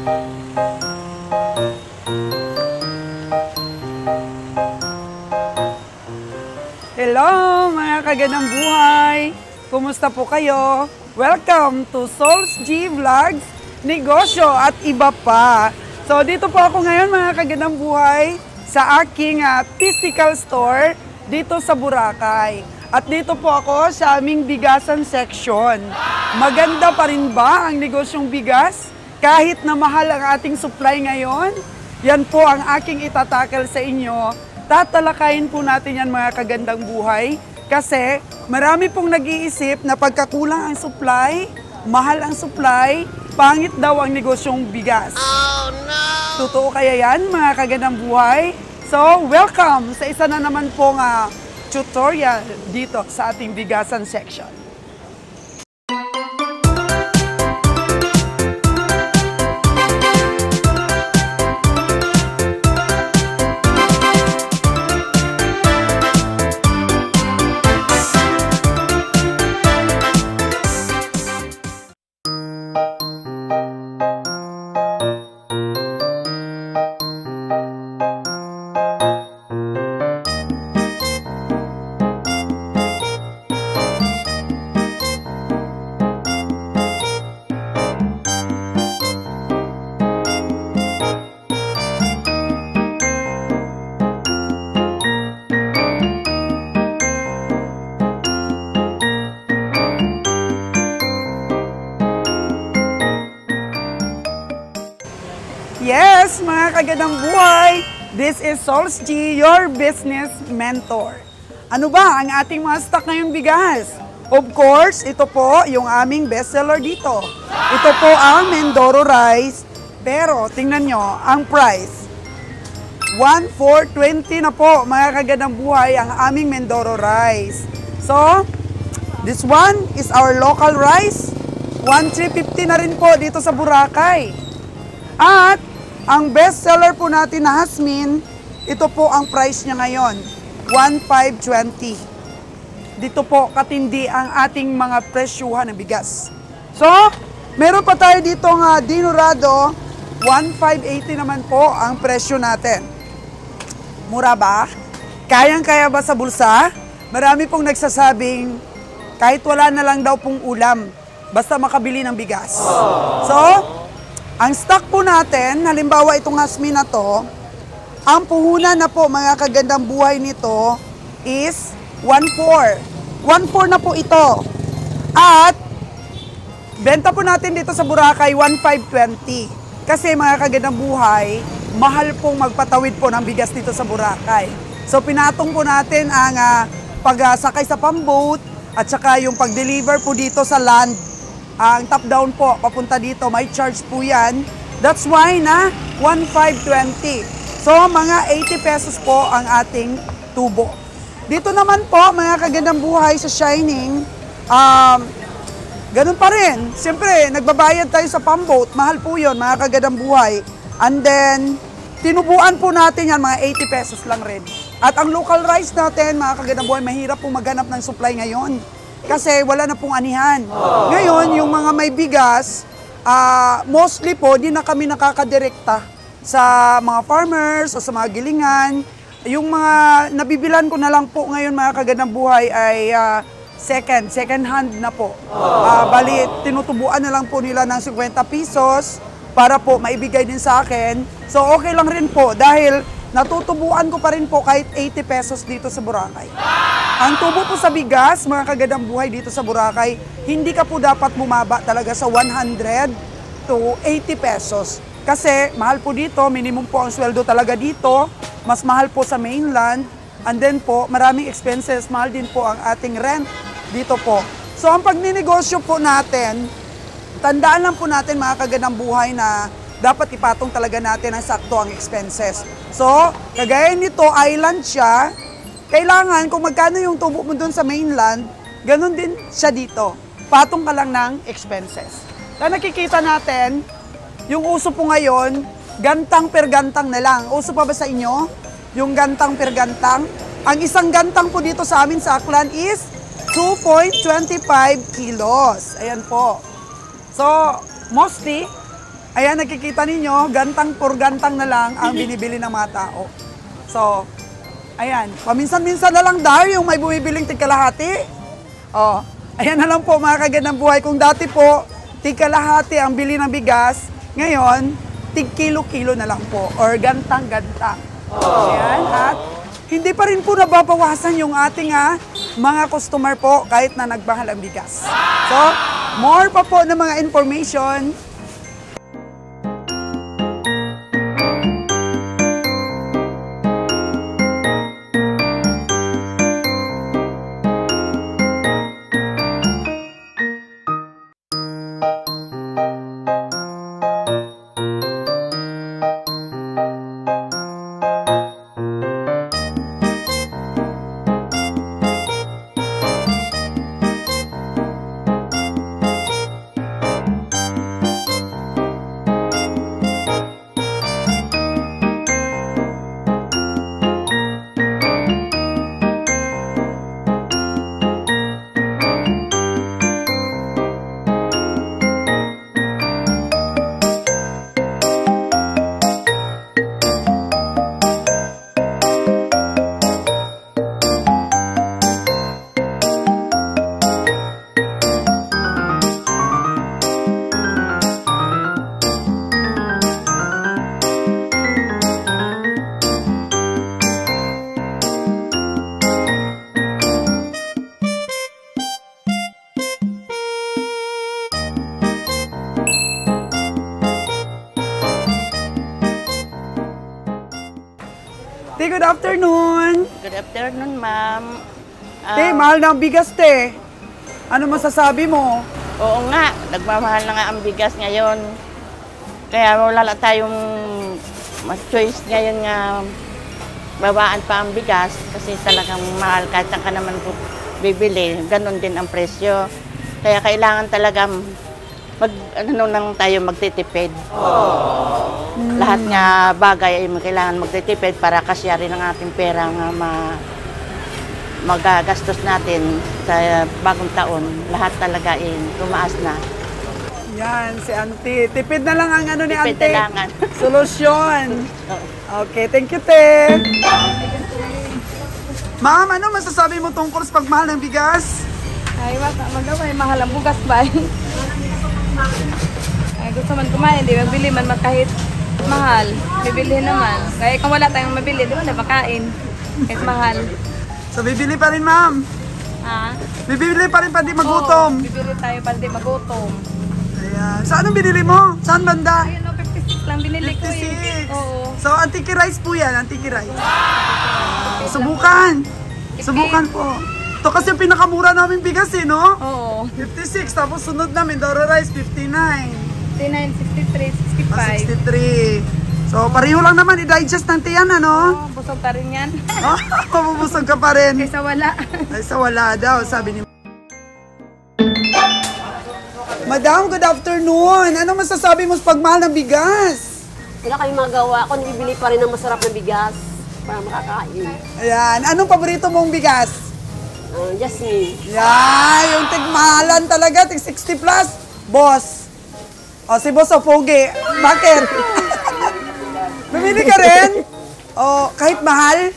Hello mga kagandang buhay! Kumusta po kayo? Welcome to Souls G Vlogs, Negosyo at iba pa. So dito po ako ngayon mga kagandang buhay sa aking physical store dito sa Boracay. At dito po ako sa aming bigasan section. Maganda pa rin ba ang negosyong bigas? Kahit na mahal ang ating supply ngayon? Yan po ang aking itatakal sa inyo. Tatalakayin po natin yan mga kagandang buhay. Kasi marami pong nag-iisip na pagkakulang ang supply, mahal ang supply, pangit daw ang negosyong bigas. Oh no! Totoo kaya yan mga kagandang buhay? So, welcome sa isa na naman pong tutorial dito sa ating bigasan section. Yes, mga kagandang buhay! This is Souls G, your business mentor. Ano ba ang ating mga stock ngayong bigas? Of course, ito po yung aming bestseller dito. Ito po ang Mindoro Rice. Pero, tingnan nyo, ang price. 1,420 na po, mga kagandang buhay, ang aming Mindoro Rice. So, this one is our local rice. 1,350 na rin po dito sa Boracay. At, ang best seller po natin na Hasmin, ito po ang price niya ngayon, 1,520. Dito po katindi ang ating mga presyuhan ng bigas. So, meron pa tayo dito ng Dinorado, 1,580 naman po ang presyo natin. Mura ba? Kayang-kaya ba sa bulsa? Marami pong nagsasabing, kahit wala na lang daw pong ulam, basta makabili ng bigas. So, ang stock po natin, halimbawa itong Hasmin na to, ang puhunan na po mga kagandang buhay nito is 1,400. 1,400 na po ito. At benta po natin dito sa Boracay 1,520. Kasi mga kagandang buhay, mahal pong magpatawid po ng bigas dito sa Boracay. So pinatong po natin ang pagsakay sa pamboat at saka yung pag-deliver po dito sa land. Ang top down po, papunta dito, may charge po yan. That's why na 1,520. So, mga 80 pesos po ang ating tubo. Dito naman po, mga kagandang buhay sa Shining, ganun pa rin. Siyempre, nagbabayad tayo sa pamboat. Mahal po yun, mga kagandang buhay. And then, tinubuan po natin yan, mga 80 pesos lang rin. At ang local rice natin, mga kagandang buhay, mahirap po maghanap ng supply ngayon. Kasi wala na pong anihan. Ngayon, yung mga may bigas, mostly po, di na kami nakakadirekta sa mga farmers o sa mga gilingan. Yung mga nabibilan ko na lang po ngayon, mga kagandang buhay, ay second hand na po. Bali, tinutubuan na lang po nila ng 50 pesos para po maibigay din sa akin. So, okay lang rin po dahil natutubuan ko pa rin po kahit 80 pesos dito sa Boracay. Ang tubo po sa bigas, mga kagandang buhay dito sa Boracay, hindi ka po dapat bumaba talaga sa 100 to 80 pesos. Kasi mahal po dito, minimum po ang sweldo talaga dito, mas mahal po sa mainland, and then po maraming expenses, mahal din po ang ating rent dito po. So ang pagninegosyo po natin, tandaan lang po natin mga kagandang buhay na dapat ipatong talaga natin ang sakto ang expenses. So, kagaya nito, island siya, kailangan kung magkano yung tubo mo dun sa mainland, ganun din siya dito. Patong ka lang ng expenses. Na nakikita natin, yung uso po ngayon, gantang per gantang na lang. Uso pa ba sa inyo? Yung gantang per gantang? Ang isang gantang po dito sa amin sa Aklan is 2.25 kilos. Ayan po. So, mostly, Ayan, nakikita ninyo, gantang por gantang na lang ang binibili ng mga tao. So, ayan, paminsan-minsan na lang dahil yung may bumibiling tig-kalahati. Oh, ayan na lang po mga kagandang buhay. Kung dati po, tig-kalahati ang bili ng bigas, ngayon, tig-kilo-kilo na lang po or gantang-ganta. Ayan, at hindi pa rin po nababawasan yung ating mga customer po kahit na nagbahal ang bigas. So, more pa po ng mga information. Te, good afternoon. Good afternoon, ma'am. Te, mahal na ang bigas, te. Ano masasabi mo? Oo nga, nagmamahal na nga ang bigas ngayon. Kaya wala lang tayong choice ngayon nga babaan pa ang bigas kasi talagang mahal kahit saan ka naman bibili. Ganon din ang presyo. Kaya kailangan talaga tayo magtitipid. Lahat nga bagay ay kailangan magtitipid para kasyarin ang ating pera nga magagastos natin sa bagong taon. Lahat talaga ay tumaas na. Yan, si Auntie. Tipid na lang ang ano ni Tipid Auntie. na lang. Solusyon. Okay, thank you, te. Ma'am, ano masasabi mo tungkol sa pagmahal ng bigas? Ay, wala. Magaway, mahal ang bugas ba? Ay, gusto man kumain, di ba? Bili man kahit mahal. Bibili naman. Kaya kung wala tayong mabili, di ba? Na makain. Kahit mahal. So, bibili pa rin, ma'am. Ha? Bibili pa rin pa di magutom. Oo, bibili tayo para di magutom. Ayan. Saan ang binili mo? Saan banda? Ayun, 56 lang binili ko eh. 56. Oo. So, Antique Rice po yan. Antique Rice. Subukan. Subukan po. Ito kasi yung pinakamura namin bigas eh, no? Oo. 56. Tapos sunod na Mindoro Rice, 59. 59, 63, 65. 63. So, pareho lang naman. I-digest ng tiyan, ano? Oo, busog pa rin yan. Oh, mabubusog ka pa rin. Kaysa wala. Ay, sa wala daw, sabi ni Madam, good afternoon. Ano masasabi mo sa pagmahal ng bigas? Wala kami magawa. Ako nabibili pa rin ng masarap na bigas para makakain. Ayan. Anong paborito mong bigas? Jasmine. Yan, yung tigmahalan talaga, tig 60 plus. Boss. O, si Boss o Pogi. Bakit? Bumili ka rin? O, kahit mahal?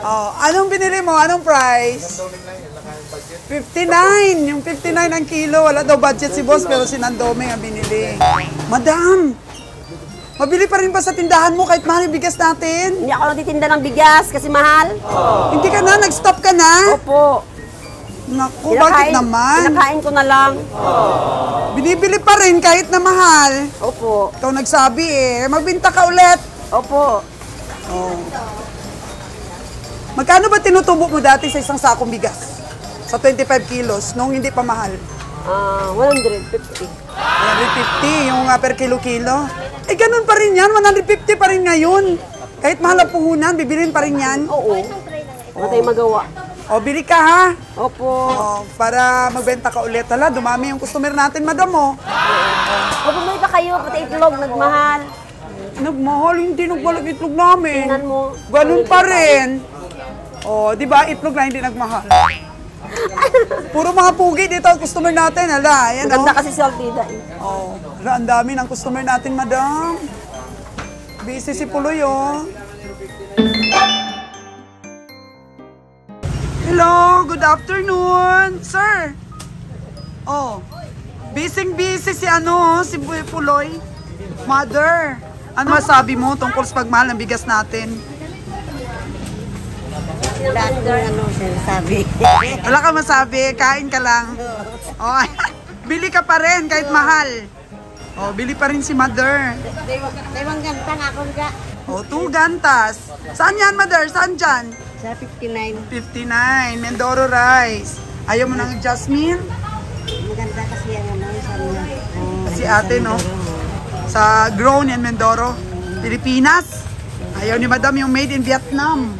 O, anong binili mo? Anong price? 59. Yung 59 ang kilo. Wala daw budget si Boss, pero si Nandoming ang binili. Madam, mabili pa rin ba sa tindahan mo kahit mahal yung bigas natin? Hindi ako nagtitinda ng bigas kasi mahal. Hindi ka na? Nag-stop ka na? Opo. Naku, bakit naman? Kinakain ko na lang. Binibili pa rin kahit na mahal. Opo. Ikaw nagsabi eh. Magbinta ka ulit. Opo. Oh. Magkano ba tinutubo mo dati sa isang sakong bigas? Sa 25 kilos, nung hindi pa mahal? 150. 150, yung per kilo-kilo. Eh, ganun pa rin yan. 150 pa rin ngayon. Kahit mahal ang puhunan, bibilin pa rin yan. Oo. Wala tayong magawa. O, bili ka ha. Opo. O, para magbenta ka ulit. Hala, dumami yung customer natin, madam mo. O, bumili pa kayo, pati itlog, nagmahal. Nagmahal, hindi nagbalag itlog namin. Tingnan mo. Ganun pa rin. O, di ba, itlog na hindi nagmahal. Puro mga pugi dito ang customer natin. Hala, ayan Maganda kasi si Altida eh. Oh, hala, ang dami ng customer natin, madam. Busy si Puloy, oh. Hello, good afternoon, sir. Oh, busy si si Puloy. Mother, ano masabi mo tungkol sa pagmahal ng bigas natin? Wala akong sinasabi. Wala ka masabi, kain ka lang. Oh, bili ka pa rin kahit mahal. Oh, bili pa rin si Mother. Dewang ganta nga ako nga. Oh, 2 gantas. Saan yan, Mother? Saan dyan? Sa 59. 59, Mindoro rice. Ayaw mo ng jasmine? Maganda kasi ang ano sa mga. Si ate, no? Sa grown in Mindoro, Pilipinas. Ayaw ni Madam yung made in Vietnam.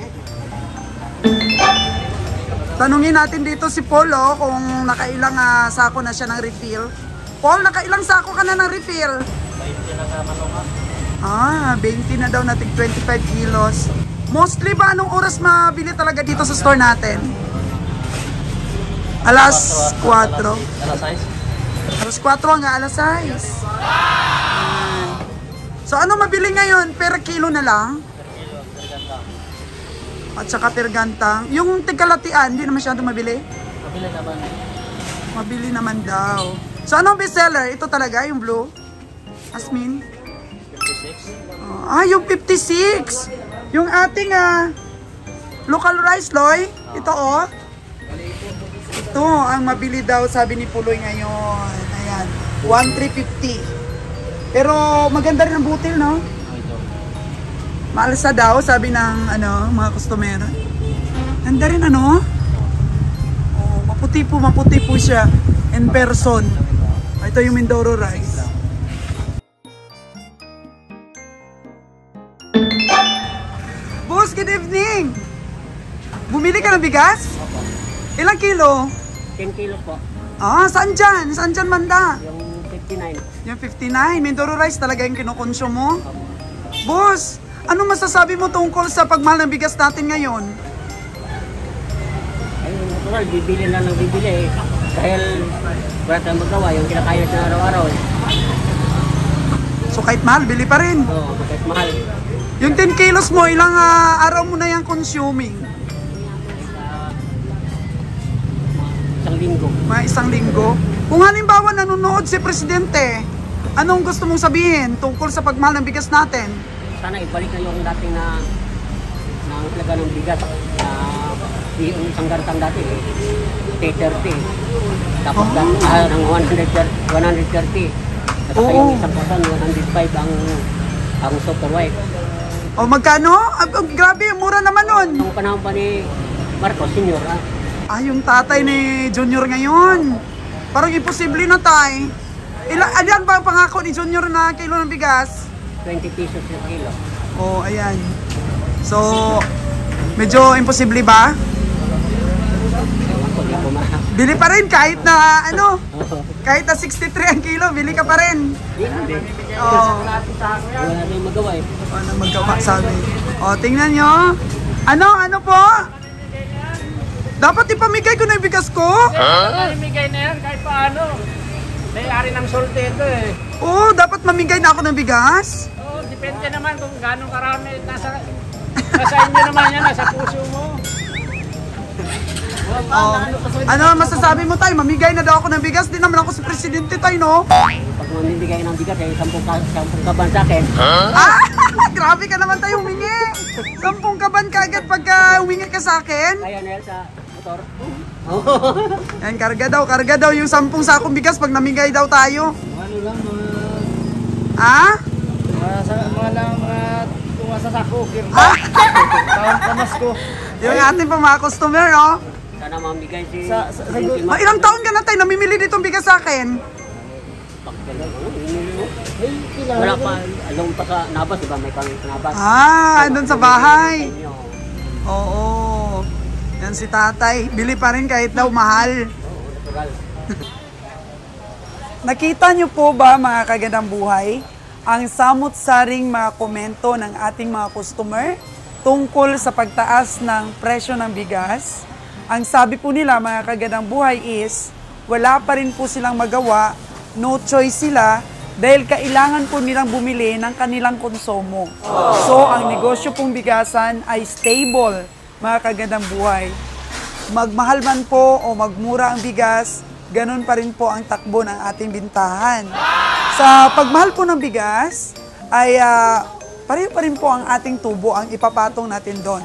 Tanungin natin dito si Paul, oh, kung nakailang sako na siya ng refill. Paul, nakailang sako ka na ng refill? 20 na naman nga. 20 na daw natin, 25 kilos. Mostly ba, anong oras mabili talaga dito sa store natin? Alas 4. Alas 6. Alas 4 hanggang alas 6. So ano mabili ngayon? Per kilo na lang? At saka per gantang. Yung tigkalatian, hindi na masyado mabili? Mabili naman. Mabili naman daw. So anong bestseller? Ito talaga, yung blue? Asmin? 56. Yung 56. Yung ating local rice, Loy. Ito, oh. Ito, ang mabili daw, sabi ni Puloy ngayon. Ayan, 1,350. Pero maganda rin ang butil, no? Ito. Maalsa daw, sabi ng mga customer. Ganda rin, ano? Oh, maputi po siya. In person. Ito yung Mindoro rice. Boss, good evening! Bumili ka ng bigas? Ilang kilo? 10 kilos po. Saan dyan? Saan dyan, Manda? Yung 59. Yung 59, Mindoro rice talaga yung kinukonsume mo? Boss, ano masasabi mo tungkol sa pagmahal ng bigas natin ngayon? Ay, natural, bibili na lang bibili eh. Dahil wala tayong magawa, yung kinakayod na araw-araw eh. So kahit mahal, bili pa rin. Oo, kahit mahal. Yung 10 kilos mo, ilang araw mo na yung consuming? Isang linggo. Mga 1 linggo. Kung halimbawa nanonood si Presidente, anong gusto mong sabihin tungkol sa pagmahal ng bigas natin? Sana ibalik na yung dating na halaga ng bigas yung isang gartang dati eh. 30. Tapos ng 130. At saka yung isang kasan, 105 ang super white. O magkano? Grabe, mura naman nun. Nung panahon pa ni Marcos Sr. Yung tatay ni Junior ngayon. Parang imposible na tay. Ilan ba ang pangako ni Junior na kilo ng bigas? 20 pesos yung kilo. Ayan. So, medyo imposible ba? Ako, di ko Bili pa rin kahit na kahit na 63 ang kilo, bili ka pa rin. Hindi. Wala Wala na yung magawa eh. Ano maggawa sabi. Tingnan nyo. Ano po? Dapat ipamigay ko na yung bigas ko. Mamimigay na yan kahit paano. May-ari ng solte ito eh. Dapat mamigay na ako ng bigas. Depende naman kung gano'ng karami. Nasa inyo naman yan, nasa puso mo. Ano masasabi mo tayo? Mamigay na daw ako ng bigas. Di naman ako si Presidente tayo, no? Pag mamimigay ng bigas eh, 10 kaban sa akin. Grabe ka naman tayo humingi. 10 kaban ka agad pagka humingi ka sa akin. Kaya na yan sa motor. Yan, karga daw yung 10 sakong bigas pag namigay daw tayo. Ano lang, mga tumasasako. Taon pamasko. Yung ating pa mga customer, no? Sana mamigay si... Ilang taon ka na tayo namimili ditong bigas sa akin? Wala pa, alam pa sa Nabas, diba? May kami sa Nabas. Andun sa bahay. Oo. Yan si tatay. Bili pa rin kahit daw mahal. Nakita niyo po ba mga kagandang buhay ang samot-saring mga komento ng ating mga customer tungkol sa pagtaas ng presyo ng bigas? ang sabi po nila, mga kagandang buhay, is wala pa rin po silang magawa, no choice sila, dahil kailangan po nilang bumili ng kanilang konsumo. So, ang negosyo pong bigasan ay stable, mga kagandang buhay. Magmahal man po o magmura ang bigas, ganun pa rin po ang takbo ng ating bintahan. Sa pagmahal po ng bigas, ay pareho pa rin po ang ating tubo ang ipapatong natin doon.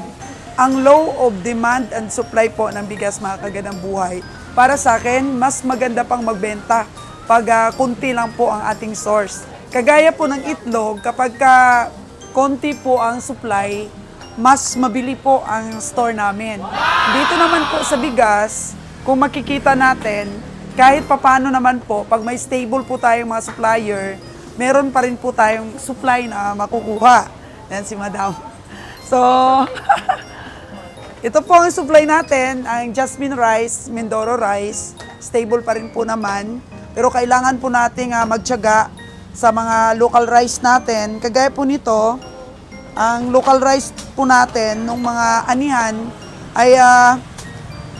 Ang law of demand and supply po ng bigas, mga kagandang buhay, para sa akin, mas maganda pang magbenta pag konti lang po ang ating source. Kagaya po ng itlog, kapag konti po ang supply, mas mabili po ang store namin. Dito naman po sa bigas, kung makikita natin, kahit papano naman po, pag may stable po tayong mga supplier, meron pa rin po tayong supply na makukuha. Yan si Madam. So, ito po ang supply natin, ang Jasmine Rice, Mindoro Rice. Stable pa rin po naman. Pero kailangan po nating magtiyaga sa mga local rice natin. Kagaya po nito, ang local rice po natin, nung mga anihan, ay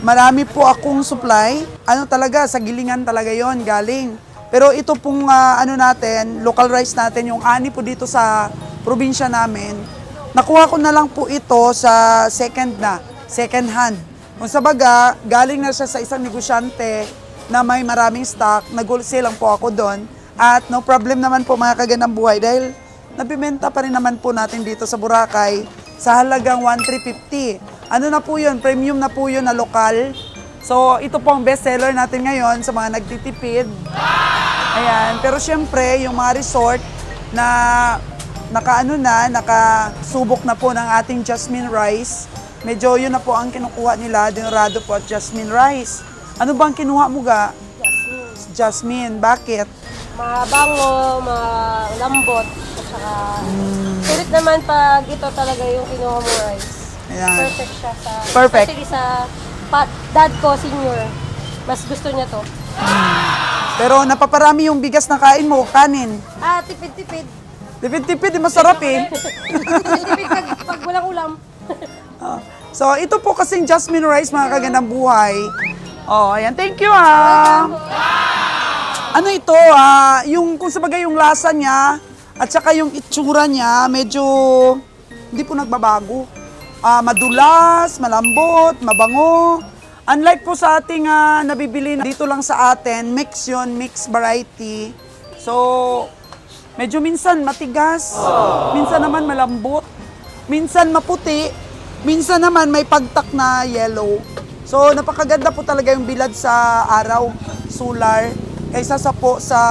marami po akong supply. Ano talaga, sa gilingan talaga yon galing. Pero ito pong natin, local rice natin, yung ani po dito sa probinsya namin, nakuha ko na lang po ito sa second hand. Kung sa baga, galing na siya sa isang negosyante na may maraming stock, nag-wholesale lang po ako doon. At no problem naman po, mga kagandang buhay, dahil nabibenta pa rin naman po natin dito sa Boracay sa halagang 1,350. Ano na po yun? Premium na po yun na lokal. So, ito po ang best seller natin ngayon sa mga nagtitipid. Ayan. Pero syempre, yung mga resort na nakasubok na po ng ating Jasmine Rice, medyo yun na po ang kinukuha nila, Dinurado po at Jasmine Rice. Ano bang kinuha mo ga? Jasmine. Bakit? Mabango, malambot, at saka sulit naman pag ito talaga yung kinuha mo rice. Ayan. Perfect siya sa... Perfect. Especially sa dad ko, senior. Mas gusto niya to. Pero napaparami yung bigas na kain mo, kanin. Tipid-tipid. Tipid-tipid, masarap eh. Tipid pag walang ulam. So, ito po kasing Jasmine Rice, mga kagandang buhay. Oh, ayan. Thank you, Ano ito, yung, kung sabagay yung lasa niya, at saka yung itsura niya, medyo hindi po nagbabago. Madulas, malambot, mabango. Unlike po sa ating nabibili dito lang sa atin, mix yun, mix variety. So, medyo minsan matigas, minsan naman malambot, minsan maputi, minsan naman may pagtak na yellow. So, napakaganda po talaga yung bilad sa araw, solar, kaysa sa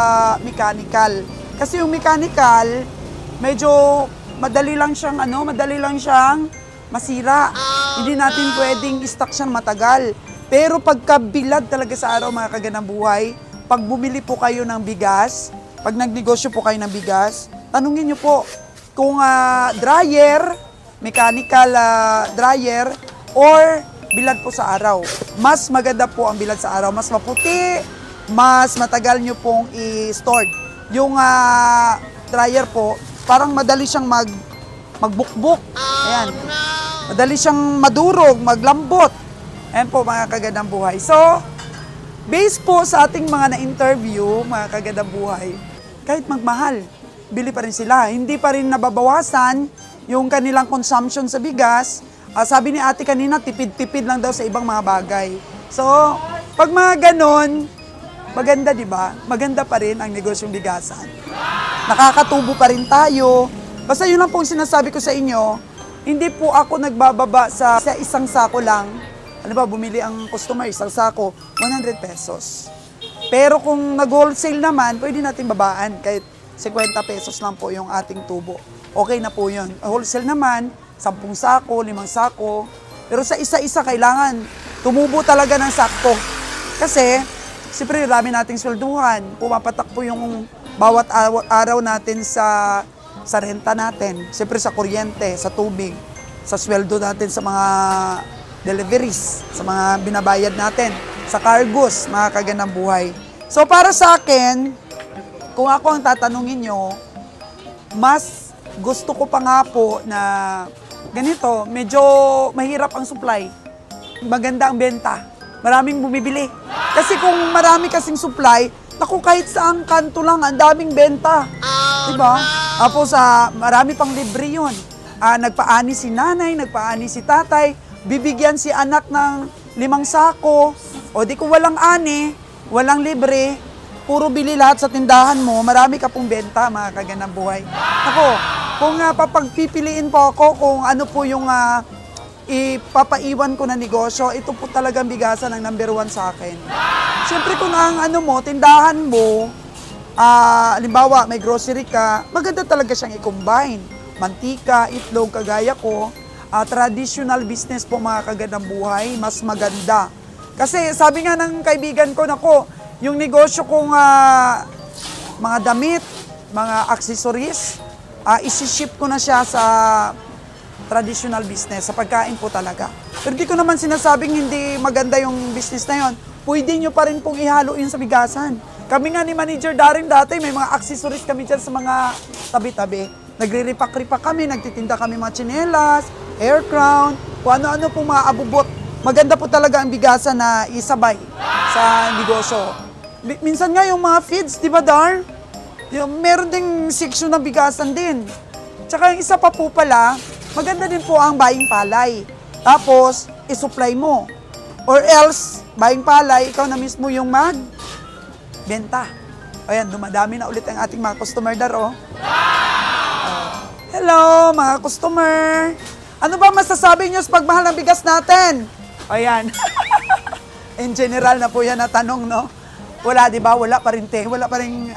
mechanical. Kasi yung mechanical, medyo madali lang siyang masira. Hindi natin pwedeng i-stock siyang matagal. Pero pagka bilad talaga sa araw, mga kagandang buhay, pag bumili po kayo ng bigas, pag nagnegosyo po kayo ng bigas, tanungin niyo po kung dryer, mechanical dryer, or bilad po sa araw. Mas maganda po ang bilad sa araw. Mas maputi, mas matagal nyo pong i-store. Yung dryer po, parang madali siyang magbukbuk. Ayan. Madali siyang madurog, maglambot. Ayan po, mga kagandang buhay. So, based po sa ating mga na-interview, mga kagandang buhay, kahit magmahal, bili pa rin sila. Hindi pa rin nababawasan yung kanilang consumption sa bigas. Sabi ni ate kanina, tipid-tipid lang daw sa ibang mga bagay. So, pag mga ganon, maganda, di ba? Maganda pa rin ang negosyong bigasan. Nakakatubo pa rin tayo. Basta yun lang po sinasabi ko sa inyo, hindi po ako nagbababa sa isang sako lang. Ano ba, bumili ang customer, isang sako, 100 pesos. Pero kung nag-wholesale naman, pwede natin babaan. Kahit 50 pesos lang po yung ating tubo. Okay na po yun. Wholesale naman, 10 sako, 5 sako. Pero sa isa-isa kailangan tumubo talaga ng sakto. Kasi, siyempre, dami nating swelduhan. Pumapatak po yung bawat araw natin sa renta natin. Siyempre, sa kuryente, sa tubig, sa sweldo natin sa mga deliveries, sa mga binabayad natin, sa cargos, mga kagandang buhay. So, para sa akin, kung ako ang tatanungin nyo, mas gusto ko pa nga po na ganito, medyo mahirap ang supply. maganda ang benta. Maraming bumibili. Kasi kung marami kasing supply, naku, kahit saang kanto lang, ang daming benta. Diba? Tapos, marami pang libre yun. Nagpaani si nanay, nagpaani si tatay, bibigyan si anak ng 5 sako, o di ko walang ani, walang libre, puro bili lahat sa tindahan mo, marami ka pong benta, mga kaganang buhay. Ako, kung papagpipiliin po ako kung ano po yung ipapaiwan ko na negosyo, ito po talagang bigasan ang number 1 sa akin. Siyempre kung ang ano mo, tindahan mo, halimbawa may grocery ka, maganda talaga siyang i-combine. Mantika, itlog, kagaya ko, traditional business po mga kagandang buhay, mas maganda. Kasi sabi nga ng kaibigan ko, nako, yung negosyo kong mga damit, mga accessories, isi-ship ko na siya sa traditional business, sa pagkain po talaga. Pero di ko naman sinasabing hindi maganda yung business na yon. Pwede nyo pa rin pong ihalo yun sa bigasan. Kami nga ni Manager Daring dati, may mga accessories kami dyan sa mga tabi-tabi. Nagre-repack-repack kami, nagtitinda kami mga tsinelas, air crown, kung ano-ano pong mga abubot. Maganda po talaga ang bigasan na isabay sa negosyo. Minsan nga yung mga feeds, di ba Dar? Meron ding section ng bigasan din. Tsaka yung isa pa po pala, maganda din po ang buying palay. Tapos, isupply mo. Or else, buying palay, ikaw na mismo yung benta. Ayan, dumadami na ulit ang ating mga customer Dar, oh. Hello, mga customer. Ano ba masasabi nyo sa pagmahal ng bigas natin? Ayan. In general na po yan na tanong, no? Wala, di ba? Wala pa rin, wala pa rin,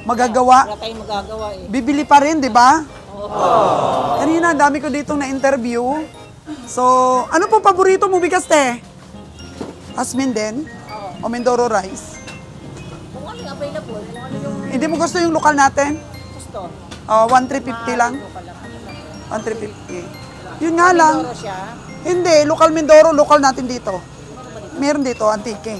magagawa. Wala tayong magagawa eh. Bibili pa rin, di ba? Kanina, dami ko ditong na-interview. So, ano po paborito mo bigas, te? Asmin din? O Mindoro rice? Kung ano yung available, kung ano yung Hindi mo gusto yung lokal natin? gusto. 1,350 lang? 1,350. Yun nga lang. Mindoro siya. Hindi, lokal Mindoro, lokal natin dito. Meron dito, antique.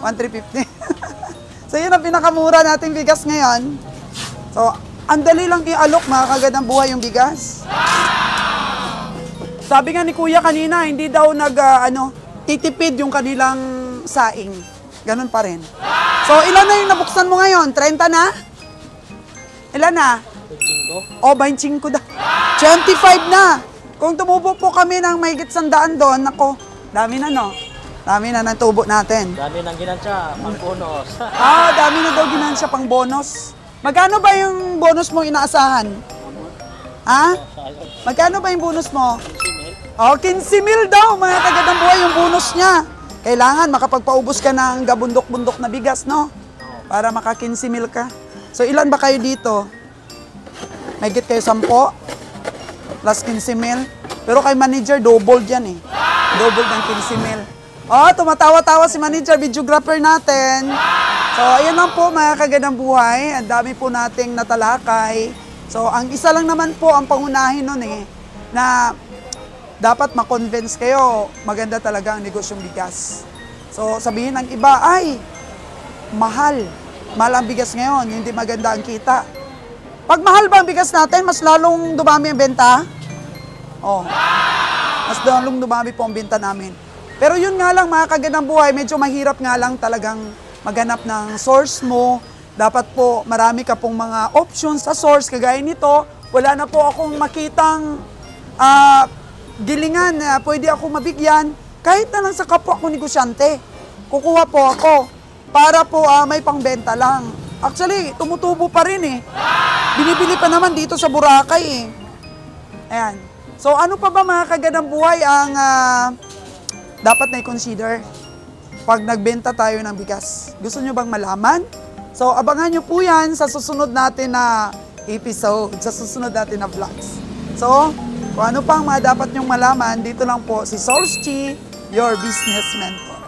1,350. So, yun ang pinakamura nating bigas ngayon. So, ang dali lang i-alok, mga kagandang buhay yung bigas. Sabi nga ni Kuya kanina, hindi daw titipid yung kanilang saing. Ganun pa rin. So, ilan na yung nabuksan mo ngayon? 30 na? Ilan na? 25. Oh, 25 da. 25 na. Kung tumubo po kami ng mahigit 100 doon, ako, dami na, no? Dami na ng tubo natin. Dami nang ginansya, pang bonus. Dami na daw ginansya pang bonus. Magkano ba yung bonus mo inaasahan? Ha? Magkano ba yung bonus mo? 15,000 daw, mga tagadang buhay yung bonus niya. Kailangan makapagpaubos ka ng gabundok-bundok na bigas, no? Para maka 15,000 ka. So, ilan ba kayo dito? Mahigit kayo 10? Plus 15,000? Pero kay manager, double yan eh. Double ng 15,000. Tumatawa-tawa si manager, videographer natin. So, ayan lang po mga kagandang buhay. Ang dami po nating natalakay. So, ang isa lang naman po ang pangunahin nun na dapat ma-convince kayo, maganda talaga ang negosyong bigas. So, sabihin ng iba, ay, mahal. Mahal ang bigas ngayon, hindi maganda ang kita. Pag mahal ba ang bigas natin, mas lalong dumami ang benta? Mas lalong dumami po ang benta namin. Pero yun nga lang, mga kagandang buhay, medyo mahirap nga lang talagang maghanap ng source mo. Dapat po marami ka pong mga options sa source. Kagaya nito, wala na po akong makitang gilingan na pwede ako mabigyan. Kahit na lang sa kapwa ko negosyante, kukuha po ako para po may pangbenta lang. Actually, tumutubo pa rin eh. Binibili pa naman dito sa Boracay eh. Ayan. So ano pa ba mga kagandang buhay ang dapat na i-consider pag nagbenta tayo ng bigas? Gusto nyo bang malaman? So, abangan nyo po yan sa susunod natin na episode, sa susunod natin na vlogs. So, kung ano pang mga dapat nyong malaman, dito lang po si Source Chi, your business mentor.